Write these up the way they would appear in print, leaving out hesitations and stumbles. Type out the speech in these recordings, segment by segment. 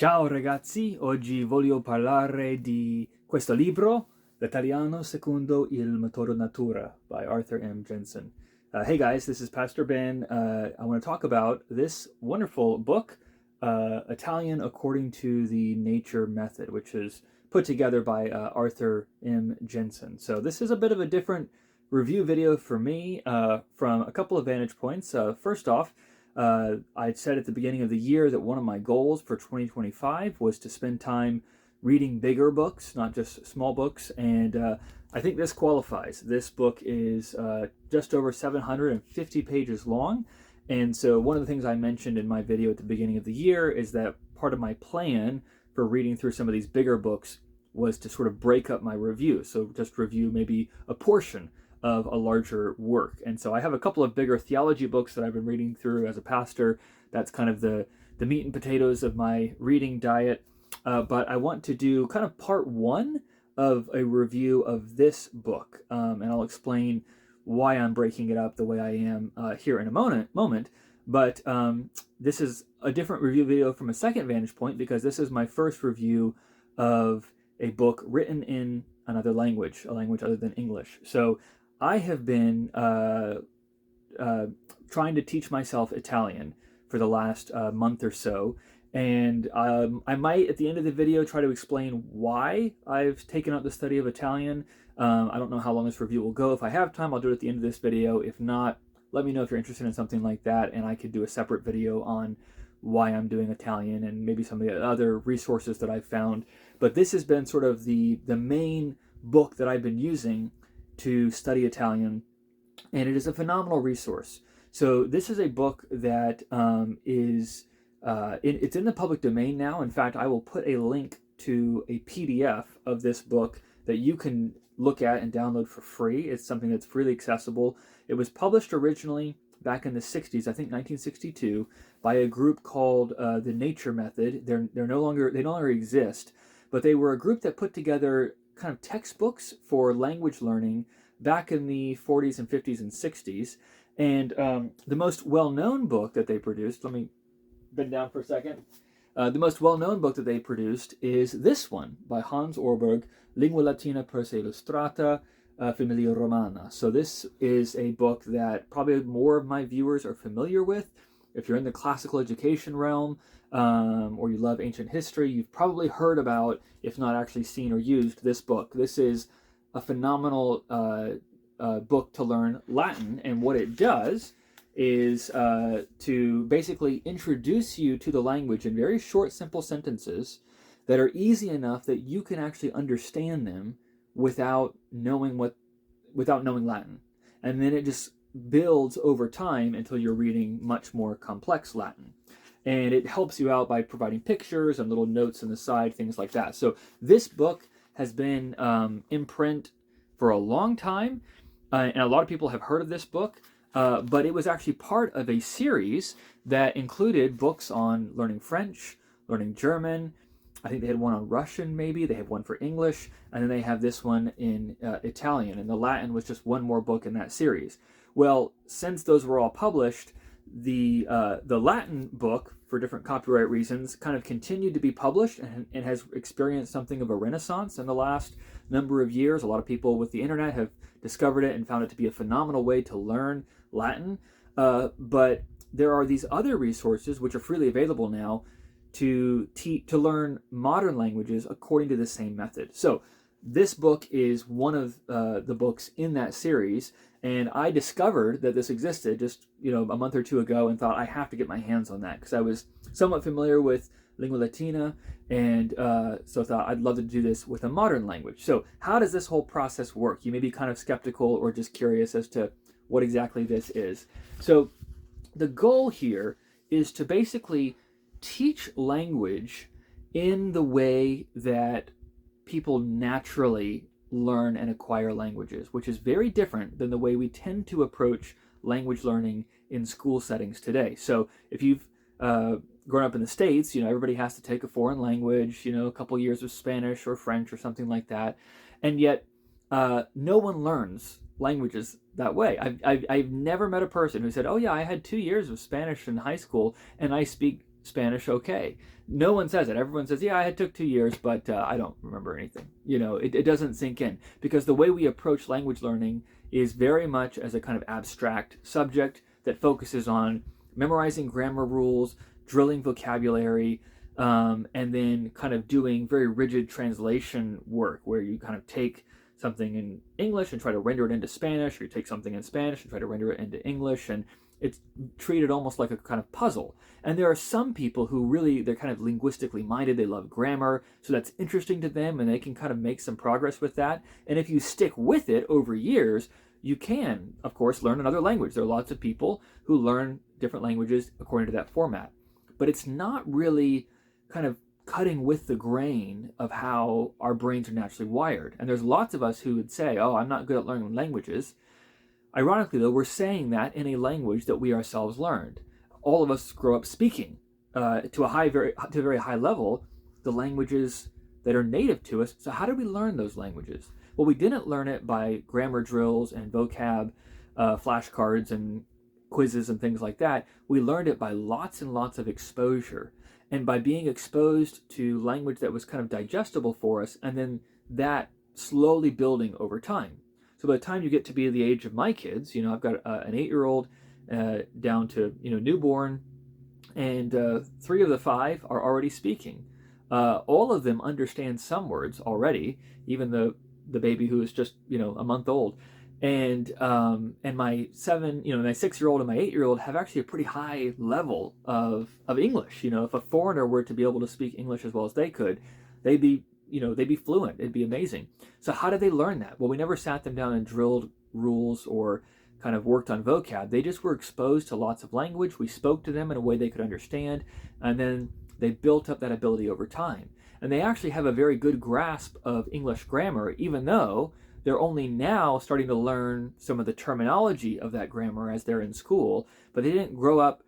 Ciao ragazzi, oggi voglio parlare di questo libro, L'Italiano secondo il Metodo Natura by Arthur M. Jensen. Hey guys, this is Pastor Ben. I want to talk about this wonderful book, Italian According to the Nature Method, which is put together by Arthur M. Jensen. So this is a bit of a different review video for me from a couple of vantage points. First off, I said at the beginning of the year that one of my goals for 2025 was to spend time reading bigger books, not just small books, and I think this qualifies. This book is just over 750 pages long, and so one of the things I mentioned in my video at the beginning of the year is that part of my plan for reading through some of these bigger books was to sort of break up my review, so just review maybe a portion of a larger work. And so I have a couple of bigger theology books that I've been reading through as a pastor. That's kind of the meat and potatoes of my reading diet. But I want to do kind of part one of a review of this book. And I'll explain why I'm breaking it up the way I am here in a moment. But this is a different review video from a second vantage point because this is my first review of a book written in another language, a language other than English. So I have been trying to teach myself Italian for the last month or so, and I might at the end of the video try to explain why I've taken up the study of Italian. I don't know how long this review will go. If I have time, I'll do it at the end of this video. If not, let me know if you're interested in something like that, and I could do a separate video on why I'm doing Italian and maybe some of the other resources that I've found. But this has been sort of the main book that I've been using to study Italian, and it is a phenomenal resource. So this is a book that it's in the public domain now. In fact, I will put a link to a PDF of this book that you can look at and download for free. It's something that's freely accessible. It was published originally back in the 60s, I think 1962, by a group called the Nature Method. They no longer exist, but they were a group that put together kind of textbooks for language learning back in the 40s and 50s and 60s. And the most well-known book that they produced, let me bend down for a second. The most well-known book that they produced is this one by Hans Orberg, Lingua Latina per se illustrata, Familia Romana. So this is a book that probably more of my viewers are familiar with. If you're in the classical education realm, or you love ancient history, you've probably heard about, if not actually seen or used, this book. This is a phenomenal book to learn Latin, and what it does is to basically introduce you to the language in very short, simple sentences that are easy enough that you can actually understand them without knowing Latin. And then it just builds over time until you're reading much more complex Latin. And it helps you out by providing pictures and little notes on the side, things like that. So this book has been in print for a long time, and a lot of people have heard of this book, but it was actually part of a series that included books on learning French, learning German. I think they had one on Russian, maybe. They have one for English, and then they have this one in Italian, and the Latin was just one more book in that series. Well, since those were all published, the Latin book, for different copyright reasons, kind of continued to be published and has experienced something of a renaissance in the last number of years. A lot of people with the internet have discovered it and found it to be a phenomenal way to learn Latin. But there are these other resources which are freely available now to learn modern languages according to the same method. So this book is one of the books in that series, and I discovered that this existed just a month or two ago and thought I have to get my hands on that because I was somewhat familiar with Lingua Latina, and so thought I'd love to do this with a modern language. So how does this whole process work? You may be kind of skeptical or just curious as to what exactly this is. So the goal here is to basically teach language in the way that people naturally learn and acquire languages, which is very different than the way we tend to approach language learning in school settings today. So if you've grown up in the States, everybody has to take a foreign language, a couple years of Spanish or French or something like that. And yet no one learns languages that way. I've never met a person who said, oh yeah, I had 2 years of Spanish in high school and I speak Spanish okay? No one says it. Everyone says, yeah, I took 2 years, but I don't remember anything. It doesn't sink in, because the way we approach language learning is very much as a kind of abstract subject that focuses on memorizing grammar rules, drilling vocabulary, and then kind of doing very rigid translation work where you kind of take something in English and try to render it into Spanish, or you take something in Spanish and try to render it into English, and it's treated almost like a kind of puzzle. And there are some people who really, they're kind of linguistically minded, they love grammar, so that's interesting to them, and they can kind of make some progress with that. And if you stick with it over years, you can, of course, learn another language. There are lots of people who learn different languages according to that format. But it's not really kind of cutting with the grain of how our brains are naturally wired. And there's lots of us who would say, oh, I'm not good at learning languages. Ironically, though, we're saying that in a language that we ourselves learned. All of us grow up speaking to a very high level the languages that are native to us. So how did we learn those languages? Well, we didn't learn it by grammar drills and vocab flashcards and quizzes and things like that. We learned it by lots and lots of exposure, and by being exposed to language that was kind of digestible for us, and then that slowly building over time. So by the time you get to be the age of my kids, I've got an 8-year-old down to newborn, and 3 of the 5 are already speaking. All of them understand some words already, even the baby who is just a month old, and my 6-year-old and my 8-year-old have actually a pretty high level of English. If a foreigner were to be able to speak English as well as they could, they'd be fluent. It'd be amazing. So how did they learn that? Well, we never sat them down and drilled rules or kind of worked on vocab. They just were exposed to lots of language. We spoke to them in a way they could understand, and then they built up that ability over time. And they actually have a very good grasp of English grammar, even though they're only now starting to learn some of the terminology of that grammar as they're in school, but they didn't grow up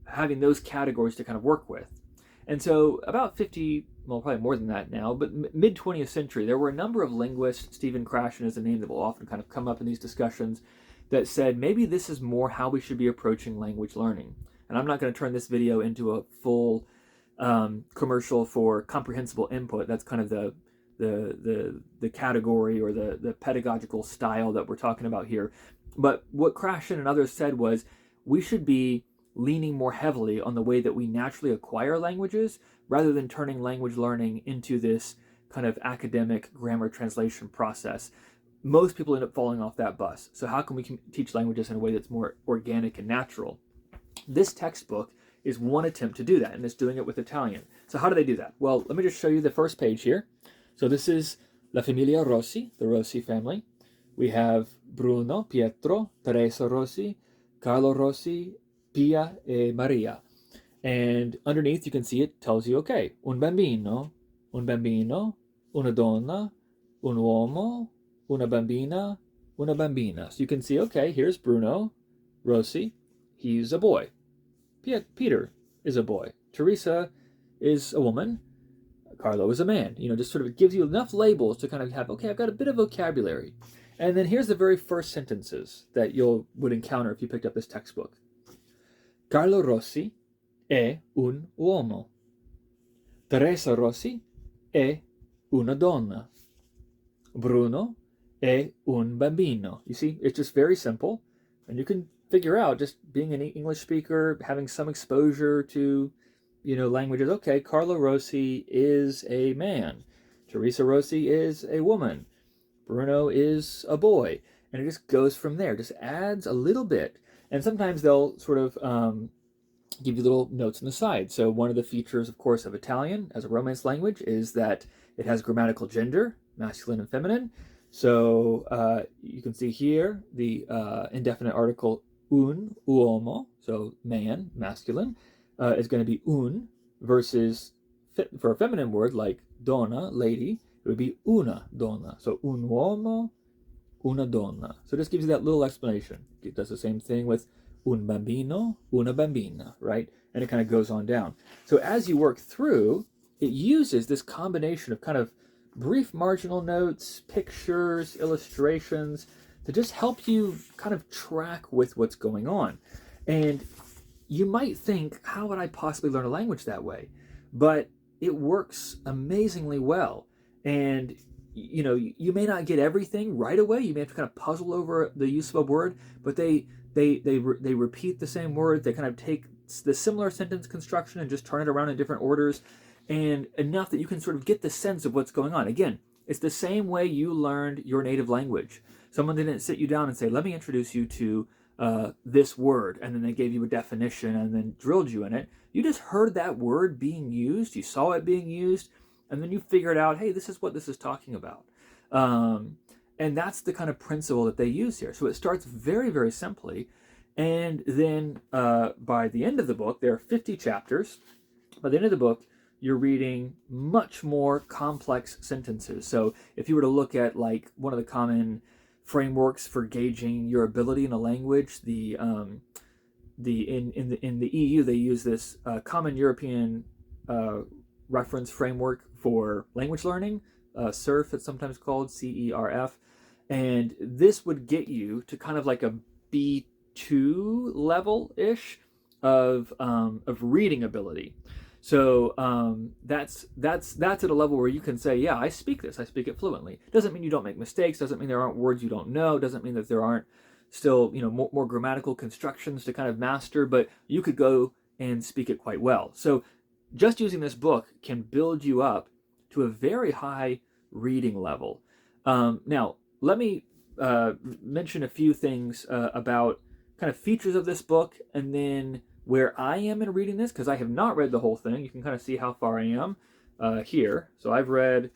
having those categories to kind of work with. And so about 50, well, probably more than that now, but mid-20th century, there were a number of linguists, Stephen Krashen is a name that will often kind of come up in these discussions, that said maybe this is more how we should be approaching language learning. And I'm not going to turn this video into a full commercial for comprehensible input. That's kind of the category or the pedagogical style that we're talking about here. But what Krashen and others said was we should be leaning more heavily on the way that we naturally acquire languages, rather than turning language learning into this kind of academic grammar translation process. Most people end up falling off that bus. So how can we teach languages in a way that's more organic and natural? This textbook is one attempt to do that, and it's doing it with Italian. So how do they do that? Well, let me just show you the first page here. So this is La Famiglia Rossi, the Rossi family. We have Bruno, Pietro, Teresa Rossi, Carlo Rossi, Pia e Maria. And underneath you can see it tells you, okay, un bambino, una donna, un uomo, una bambina, una bambina. So you can see, okay, here's Bruno Rossi. He's a boy. Peter is a boy. Teresa is a woman. Carlo is a man. Just sort of gives you enough labels to kind of have, okay, I've got a bit of vocabulary. And then here's the very first sentences that would encounter if you picked up this textbook. Carlo Rossi è un uomo. Teresa Rossi è una donna. Bruno è un bambino. You see, it's just very simple. And you can figure out, just being an English speaker, having some exposure to, languages. Okay, Carlo Rossi is a man. Teresa Rossi is a woman. Bruno is a boy. And it just goes from there. Just adds a little bit. And sometimes they'll sort of give you little notes on the side. So one of the features, of course, of Italian as a Romance language is that it has grammatical gender, masculine and feminine. So you can see here the indefinite article un uomo, so man, masculine, is going to be un, versus for a feminine word like donna, lady, it would be una donna. So un uomo, una donna. So this gives you that little explanation. It does the same thing with un bambino, una bambina, right? And it kind of goes on down. So as you work through, it uses this combination of kind of brief marginal notes, pictures, illustrations, to just help you kind of track with what's going on. And you might think, how would I possibly learn a language that way? But it works amazingly well. And you may not get everything right away. You may have to kind of puzzle over the use of a word, but they repeat the same word. They kind of take the similar sentence construction and just turn it around in different orders, and enough that you can sort of get the sense of what's going on. Again, it's the same way you learned your native language. Someone didn't sit you down and say, let me introduce you to this word, and then they gave you a definition and then drilled you in it. You just heard that word being used, you saw it being used, and then you figured out, hey, this is what this is talking about. And that's the kind of principle that they use here. So it starts very, very simply. And then by the end of the book, there are 50 chapters. By the end of the book, you're reading much more complex sentences. So if you were to look at like one of the common frameworks for gauging your ability in a language, in the EU, they use this Common European Reference Framework for language learning, CERF, it's sometimes called, CERF, and this would get you to kind of like a B2 level-ish of reading ability. So that's at a level where you can say, yeah, I speak this, I speak it fluently. Doesn't mean you don't make mistakes, doesn't mean there aren't words you don't know, doesn't mean that there aren't still more grammatical constructions to kind of master, but you could go and speak it quite well. So just using this book can build you up to a very high reading level. Now, let me mention a few things about kind of features of this book, and then where I am in reading this, because I have not read the whole thing. You can kind of see how far I am here. So I've read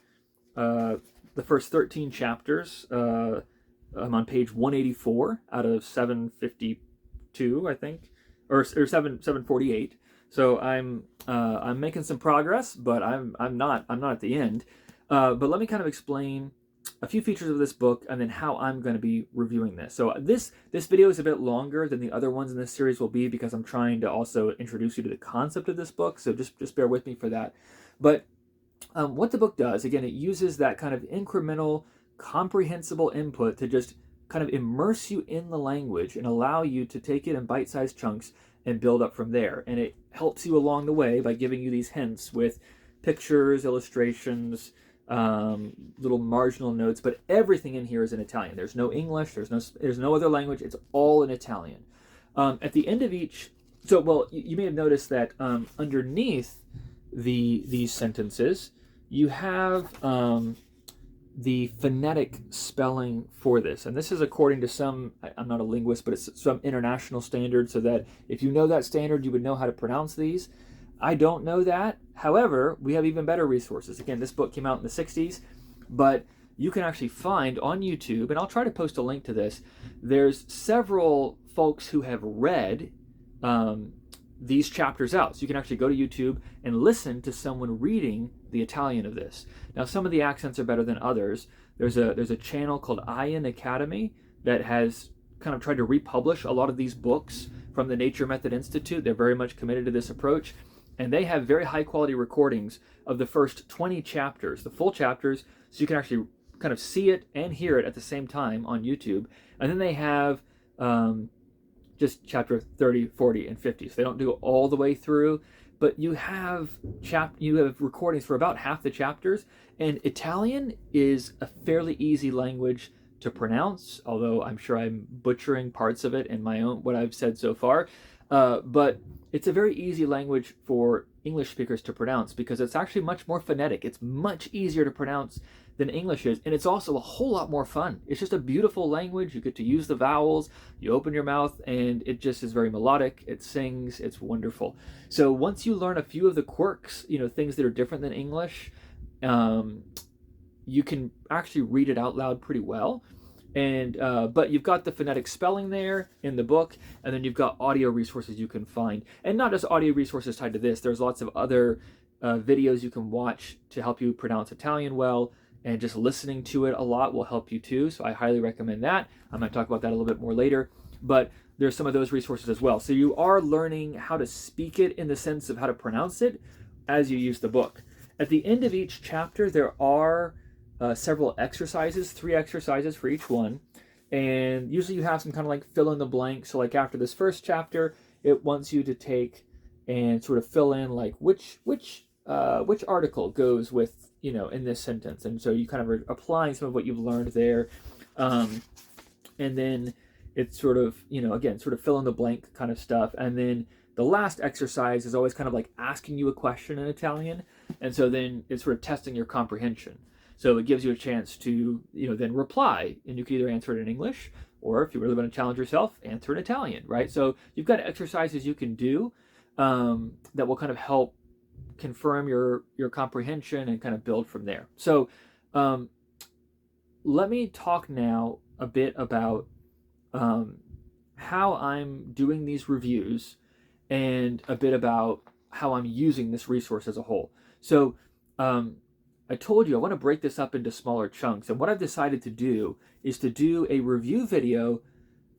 the first 13 chapters. I'm on page 184 out of 752, I think, or 748. So I'm making some progress, but I'm not at the end. But let me kind of explain a few features of this book and then how I'm going to be reviewing this. So this video is a bit longer than the other ones in this series will be, because I'm trying to also introduce you to the concept of this book. So just bear with me for that. But what the book does, again, it uses that kind of incremental, comprehensible input to just kind of immerse you in the language and allow you to take it in bite-sized chunks and build up from there. And it helps you along the way by giving you these hints with pictures, illustrations, little marginal notes, but everything in here is in Italian. There's no English, there's no other language, it's all in Italian. At the end of each, you may have noticed that underneath these sentences, you have the phonetic spelling for this. And this is according to some, I'm not a linguist, but it's some international standard, so that if you know that standard, you would know how to pronounce these. I don't know that. However, we have even better resources. Again, this book came out in the 60s, but you can actually find on YouTube, and I'll try to post a link to this, there's several folks who have read these chapters out. So you can actually go to YouTube and listen to someone reading the Italian of this. Now, some of the accents are better than others. There's a channel called Ian Academy that has kind of tried to republish a lot of these books from the Nature Method Institute. They're very much committed to this approach. And they have very high quality recordings of the first 20 chapters, the full chapters, so you can actually kind of see it and hear it at the same time on YouTube. And then they have just chapter 30, 40, and 50. So they don't do it all the way through, but you have recordings for about half the chapters. And Italian is a fairly easy language to pronounce, although I'm sure I'm butchering parts of it in what I've said so far. But it's a very easy language for English speakers to pronounce, because it's actually much more phonetic. It's much easier to pronounce than English is, and it's also a whole lot more fun. It's just a beautiful language. You get to use the vowels, you open your mouth, and it just is very melodic. It sings, it's wonderful. So once you learn a few of the quirks, things that are different than English, you can actually read it out loud pretty well. And but you've got the phonetic spelling there in the book, and then you've got audio resources you can find. And not just audio resources tied to this. There's lots of other videos you can watch to help you pronounce Italian well, and just listening to it a lot will help you too. So I highly recommend that. I might talk about that a little bit more later, but there's some of those resources as well. So you are learning how to speak it in the sense of how to pronounce it as you use the book. At the end of each chapter, there are several exercises, 3 exercises for each one, and usually you have some kind of like fill in the blank. So like after this first chapter, it wants you to take and sort of fill in like which article goes with, in this sentence. And so you kind of are applying some of what you've learned there. And then it's sort of, again, sort of fill in the blank kind of stuff. And then the last exercise is always kind of like asking you a question in Italian. And so then it's sort of testing your comprehension. So it gives you a chance to, then reply, and you can either answer it in English, or if you really want to challenge yourself, answer in Italian, right? So you've got exercises you can do that will kind of help confirm your comprehension and kind of build from there. So let me talk now a bit about how I'm doing these reviews and a bit about how I'm using this resource as a whole. So I told you I want to break this up into smaller chunks, and what I've decided to do is to do a review video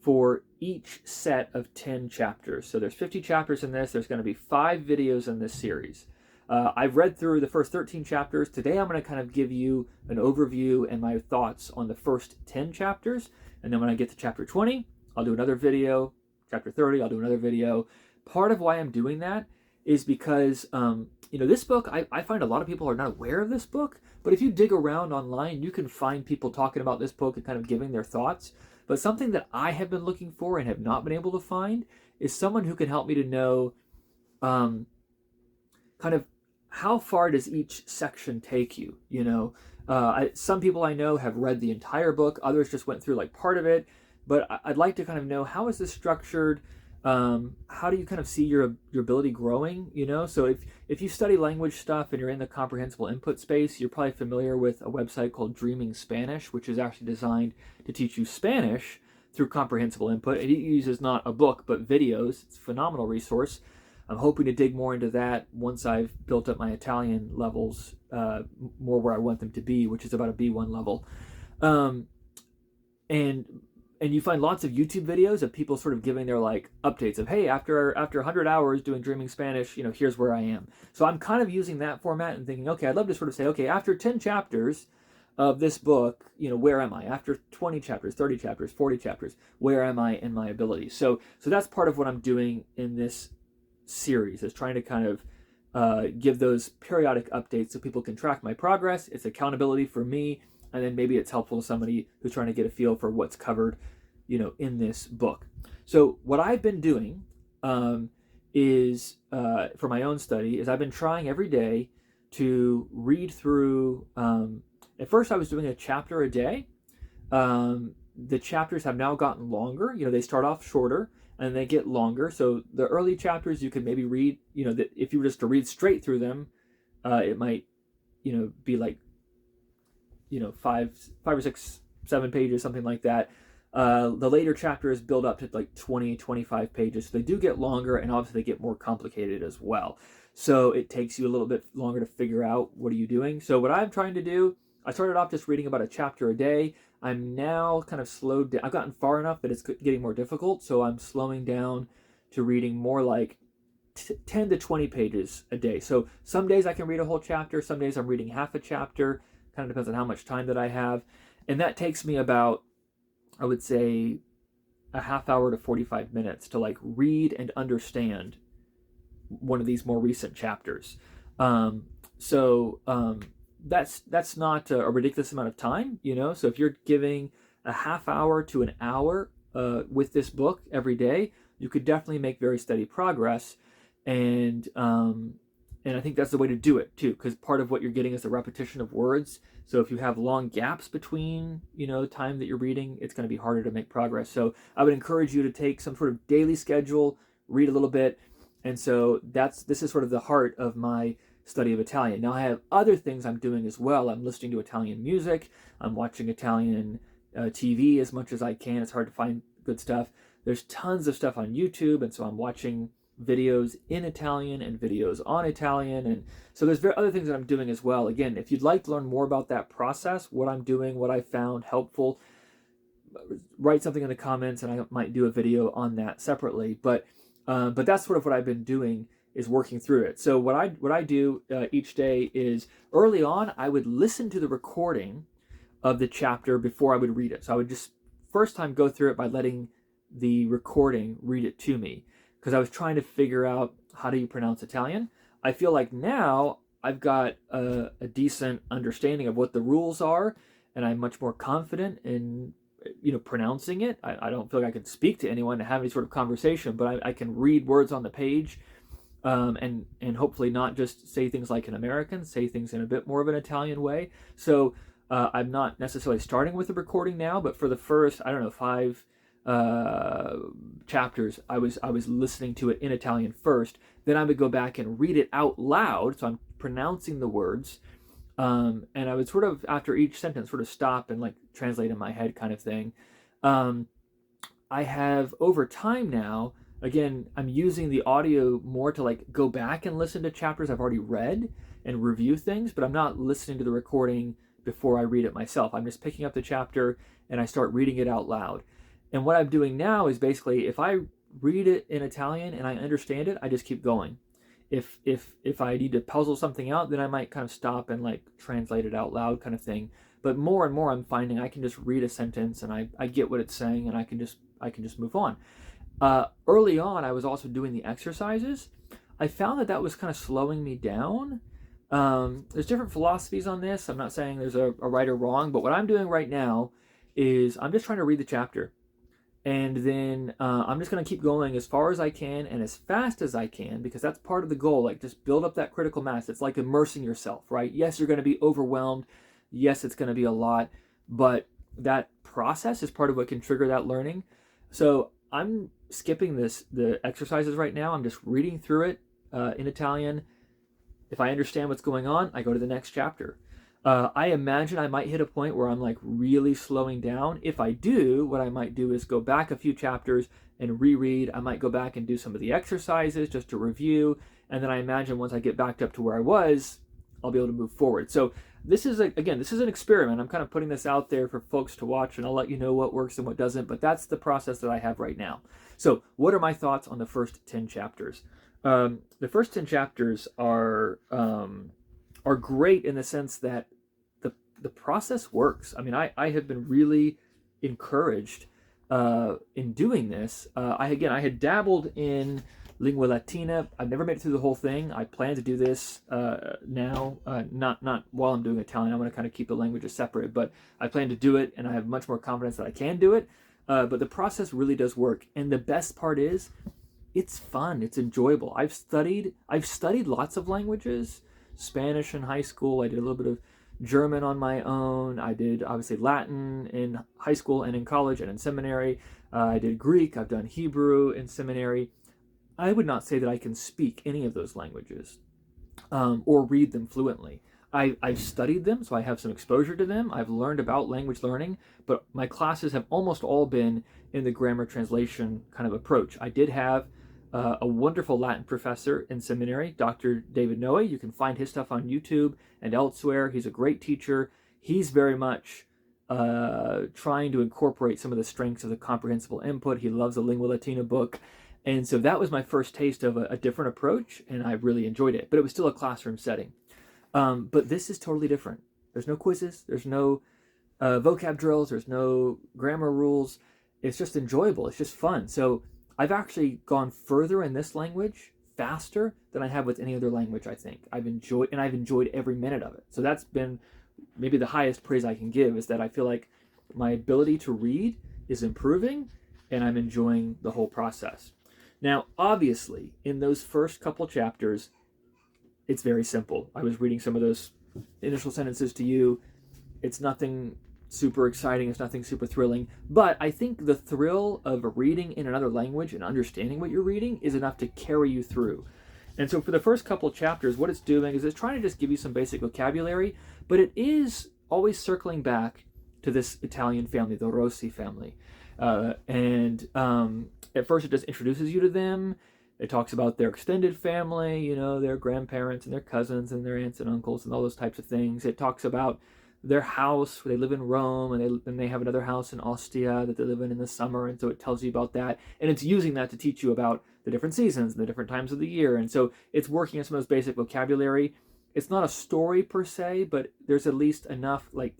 for each set of 10 chapters. So there's 50 chapters in this. There's going to be 5 videos in this series. I've read through the first 13 chapters. Today I'm going to kind of give you an overview and my thoughts on the first 10 chapters. And then when I get to chapter 20, I'll do another video. Chapter 30, I'll do another video. Part of why I'm doing that is because, this book, I find a lot of people are not aware of this book, but if you dig around online, you can find people talking about this book and kind of giving their thoughts. But something that I have been looking for and have not been able to find is someone who can help me to know kind of how far does each section take you, some people I know have read the entire book, others just went through like part of it, but I'd like to kind of know, how is this structured? How do you kind of see your ability growing, So if you study language stuff and you're in the comprehensible input space, you're probably familiar with a website called Dreaming Spanish, which is actually designed to teach you Spanish through comprehensible input. It uses not a book, but videos. It's a phenomenal resource. I'm hoping to dig more into that once I've built up my Italian levels more where I want them to be, which is about a B1 level. And you find lots of YouTube videos of people sort of giving their like updates of, hey, after 100 hours doing Dreaming Spanish, here's where I am. So I'm kind of using that format and thinking, okay, I'd love to sort of say, okay, after 10 chapters of this book, where am I? After 20 chapters, 30 chapters, 40 chapters, where am I in my ability? So that's part of what I'm doing in this series, is trying to kind of give those periodic updates so people can track my progress. It's accountability for me. And then maybe it's helpful to somebody who's trying to get a feel for what's covered, in this book. So what I've been doing is, for my own study, is I've been trying every day to read through, at first I was doing a chapter a day. The chapters have now gotten longer. They start off shorter and they get longer. So the early chapters you could maybe read, that if you were just to read straight through them, it might, be like, 5 or 6, 7 pages, something like that. The later chapters build up to like 20, 25 pages. So they do get longer, and obviously they get more complicated as well. So it takes you a little bit longer to figure out what are you doing. So what I'm trying to do, I started off just reading about a chapter a day. I'm now kind of slowed down. I've gotten far enough that it's getting more difficult. So I'm slowing down to reading more like 10 to 20 pages a day. So some days I can read a whole chapter. Some days I'm reading half a chapter. Kind of depends on how much time that I have. And that takes me about, I would say, a half hour to 45 minutes to like read and understand one of these more recent chapters. So that's not a ridiculous amount of time, So if you're giving a half hour to an hour with this book every day, you could definitely make very steady progress. And I think that's the way to do it too, because part of what you're getting is the repetition of words. So if you have long gaps between, time that you're reading, it's going to be harder to make progress. So I would encourage you to take some sort of daily schedule, read a little bit. And so this is sort of the heart of my study of Italian. Now I have other things I'm doing as well. I'm listening to Italian music. I'm watching Italian TV as much as I can. It's hard to find good stuff. There's tons of stuff on YouTube. And so I'm watching videos in Italian and videos on Italian, and so there's other things that I'm doing as well. Again, if you'd like to learn more about that process, what I'm doing, what I found helpful, write something in the comments and I might do a video on that separately. But that's sort of what I've been doing, is working through it. So what I do each day is, early on I would listen to the recording of the chapter before I would read it. So I would just first time go through it by letting the recording read it to me, because I was trying to figure out how do you pronounce Italian. I feel like now I've got a decent understanding of what the rules are, and I'm much more confident in pronouncing it. I don't feel like I can speak to anyone and have any sort of conversation, but I can read words on the page, and hopefully not just say things like an American, say things in a bit more of an Italian way. So I'm not necessarily starting with the recording now, but for the first, I don't know, 5 chapters, I was listening to it in Italian first. Then I would go back and read it out loud, so I'm pronouncing the words, and I would sort of, after each sentence, sort of stop and like translate in my head, kind of thing. I have, over time now, again, I'm using the audio more to like go back and listen to chapters I've already read and review things, but I'm not listening to the recording before I read it myself. I'm just picking up the chapter and I start reading it out loud. And what I'm doing now is basically, if I read it in Italian and I understand it, I just keep going. If I need to puzzle something out, then I might kind of stop and like translate it out loud, kind of thing. But more and more I'm finding I can just read a sentence and I get what it's saying, and I can just move on. Early on, I was also doing the exercises. I found that was kind of slowing me down. There's different philosophies on this. I'm not saying there's a right or wrong, but what I'm doing right now is I'm just trying to read the chapter. And then I'm just going to keep going as far as I can and as fast as I can, because that's part of the goal. Like, just build up that critical mass. It's like immersing yourself, right? Yes, you're going to be overwhelmed. Yes, it's going to be a lot. But that process is part of what can trigger that learning. So I'm skipping the exercises right now. I'm just reading through it in Italian. If I understand what's going on, I go to the next chapter. I imagine I might hit a point where I'm like really slowing down. If I do, what I might do is go back a few chapters and reread. I might go back and do some of the exercises just to review. And then I imagine once I get backed up to where I was, I'll be able to move forward. So this is an experiment. I'm kind of putting this out there for folks to watch, and I'll let you know what works and what doesn't. But that's the process that I have right now. So what are my thoughts on the first 10 chapters? The first 10 chapters are great in the sense that the process works. I mean, I have been really encouraged in doing this. I had dabbled in Lingua Latina. I've never made it through the whole thing. I plan to do this now, not while I'm doing Italian. I want to kind of keep the languages separate, but I plan to do it, and I have much more confidence that I can do it. But the process really does work, and the best part is, it's fun. It's enjoyable. I've studied lots of languages. Spanish in high school. I did a little bit of German on my own. I did, obviously, Latin in high school and in college and in seminary. I did Greek. I've done Hebrew in seminary. I would not say that I can speak any of those languages or read them fluently. I've studied them, so I have some exposure to them. I've learned about language learning, but my classes have almost all been in the grammar translation kind of approach. I did have a wonderful Latin professor in seminary, Dr. David Noe. You can find his stuff on YouTube and elsewhere. He's a great teacher. He's very much trying to incorporate some of the strengths of the comprehensible input. He loves the Lingua Latina book. And so that was my first taste of a different approach, and I really enjoyed it. But it was still a classroom setting. But this is totally different. There's no quizzes. There's no vocab drills. There's no grammar rules. It's just enjoyable. It's just fun. So I've actually gone further in this language faster than I have with any other language, I think. I've enjoyed every minute of it. So that's been maybe the highest praise I can give, is that I feel like my ability to read is improving, and I'm enjoying the whole process. Now, obviously, in those first couple chapters, it's very simple. I was reading some of those initial sentences to you. It's nothing super exciting. It's nothing super thrilling. But I think the thrill of reading in another language and understanding what you're reading is enough to carry you through. And so for the first couple of chapters, what it's doing is it's trying to just give you some basic vocabulary, but it is always circling back to this Italian family, the Rossi family. And at first it just introduces you to them. It talks about their extended family, their grandparents and their cousins and their aunts and uncles and all those types of things. It talks about their house. They live in Rome, and they have another house in Ostia that they live in the summer, and so it tells you about that. And it's using that to teach you about the different seasons and the different times of the year. And so it's working on some of those basic vocabulary. It's not a story per se, but there's at least enough like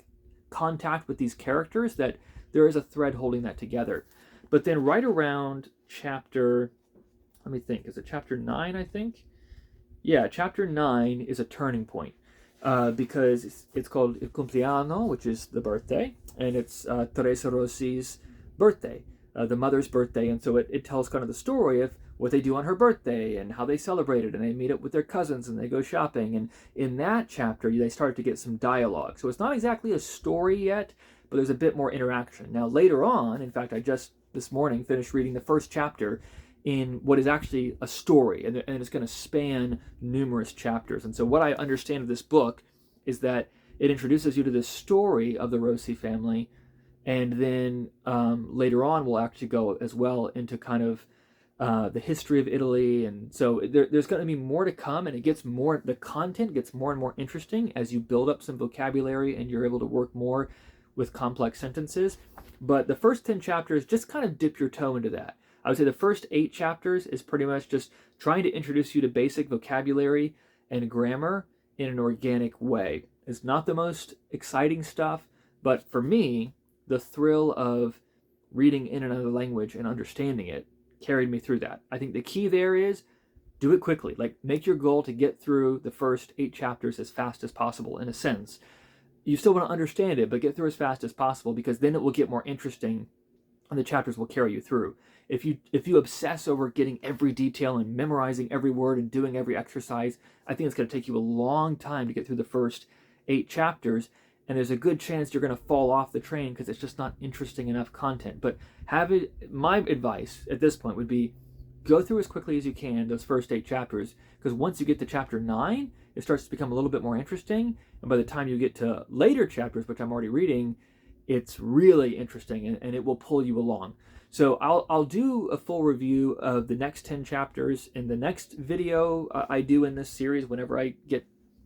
contact with these characters that there is a thread holding that together. But then right around chapter let me think, is it chapter 9, I think? Yeah, chapter 9 is a turning point because it's called Il Compleanno, which is the birthday, and it's Teresa Rossi's birthday, the mother's birthday, and so it tells kind of the story of what they do on her birthday and how they celebrate it, and they meet up with their cousins and they go shopping, and in that chapter they start to get some dialogue. So it's not exactly a story yet, but there's a bit more interaction. Now later on, in fact, I just this morning finished reading the first chapter in what is actually a story, and it's going to span numerous chapters. And so what I understand of this book is that it introduces you to the story of the Rossi family, and then later on we'll actually go as well into kind of the history of Italy. And so there's going to be more to come, and the content gets more and more interesting as you build up some vocabulary and you're able to work more with complex sentences. But the first 10 chapters, just kind of dip your toe into that. I would say the first 8 chapters is pretty much just trying to introduce you to basic vocabulary and grammar in an organic way. It's not the most exciting stuff, but for me, the thrill of reading in another language and understanding it carried me through that. I think the key there is do it quickly. Like, make your goal to get through the first 8 chapters as fast as possible, in a sense. You still want to understand it, but get through as fast as possible, because then it will get more interesting and the chapters will carry you through. If you obsess over getting every detail and memorizing every word and doing every exercise, I think it's going to take you a long time to get through the first 8 chapters, and there's a good chance you're going to fall off the train because it's just not interesting enough content. But my advice at this point would be go through as quickly as you can those first 8 chapters, because once you get to chapter 9, it starts to become a little bit more interesting, and by the time you get to later chapters, which I'm already reading, it's really interesting, and it will pull you along. So I'll do a full review of the next 10 chapters in the next video I do in this series whenever I get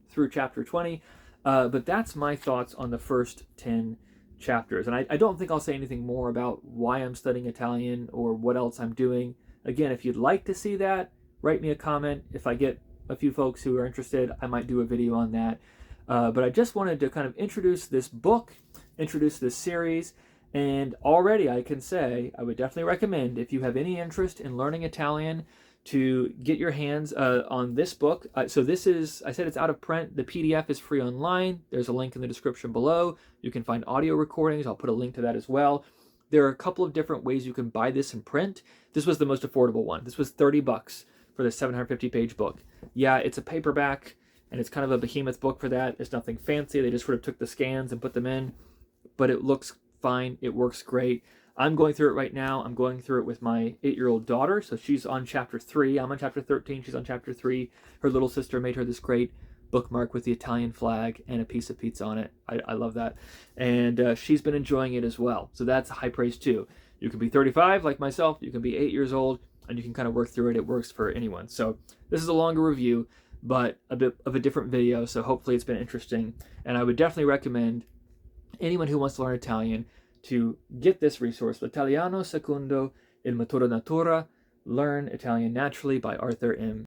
through chapter 20. But that's my thoughts on the first 10 chapters. And I don't think I'll say anything more about why I'm studying Italian or what else I'm doing. Again, if you'd like to see that, write me a comment. If I get a few folks who are interested, I might do a video on that. But I just wanted to kind of introduce this book, introduce this series, and already I can say I would definitely recommend, if you have any interest in learning Italian, to get your hands on this book. So this is, I said it's out of print. The PDF is free online. There's a link in the description below. You can find audio recordings. I'll put a link to that as well. There are a couple of different ways you can buy this in print. This was the most affordable one. This was $30 for the 750-page book. Yeah, it's a paperback, and it's kind of a behemoth book for that. It's nothing fancy. They just sort of took the scans and put them in, but it looks fine. It works great. I'm going through it right now. I'm going through it with my 8-year-old daughter. So she's on chapter 3. I'm on chapter 13. She's on chapter 3. Her little sister made her this great bookmark with the Italian flag and a piece of pizza on it. I love that. And she's been enjoying it as well. So that's high praise too. You can be 35 like myself. You can be 8 years old, and you can kind of work through it. It works for anyone. So this is a longer review, but a bit of a different video. So hopefully it's been interesting. And I would definitely recommend anyone who wants to learn Italian to get this resource, L'Italiano Secondo, Il Metodo Natura, Learn Italian Naturally by Arthur M.